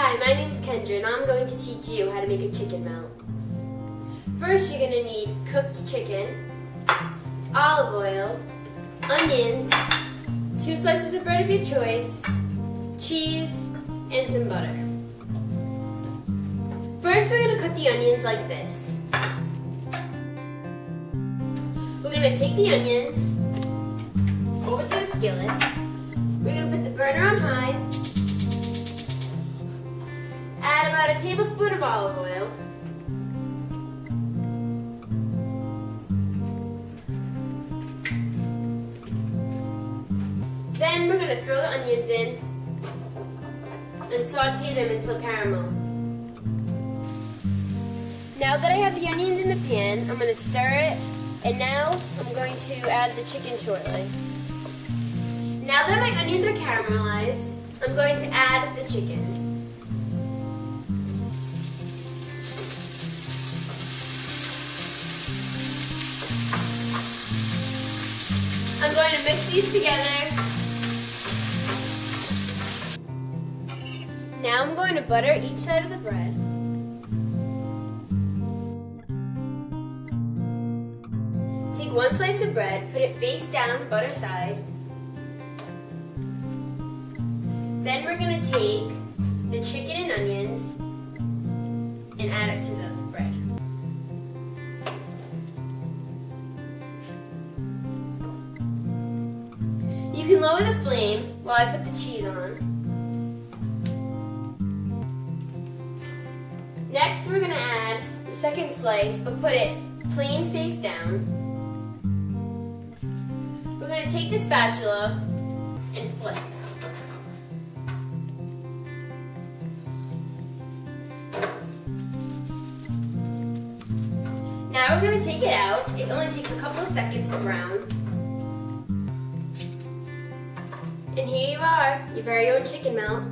Hi, my name is Kendra and I'm going to teach you how to make a chicken melt. First you're going to need cooked chicken, olive oil, onions, 2 slices of bread of your choice, cheese, and some butter. First we're going to cut the onions like this. We're going to take the onions over to the skillet. We're going to put the burner on high. Add about a tablespoon of olive oil. Then we're going to throw the onions in and saute them until caramel. Now that I have the onions in the pan, I'm going to stir it, and now I'm going to add the chicken shortly. Now that my onions are caramelized, I'm going to add the chicken. I'm going to mix these together. Now I'm going to butter each side of the bread. Take 1 slice of bread, put it face down, butter side. Then we're going to take the chicken and onions and add it to the bread. You can lower the flame while I put the cheese on. Next, we're going to add the second slice, but put it plain face down. We're going to take the spatula and flip. Now we're going to take it out. It only takes a couple of seconds to brown. And here you are, your very own chicken melt.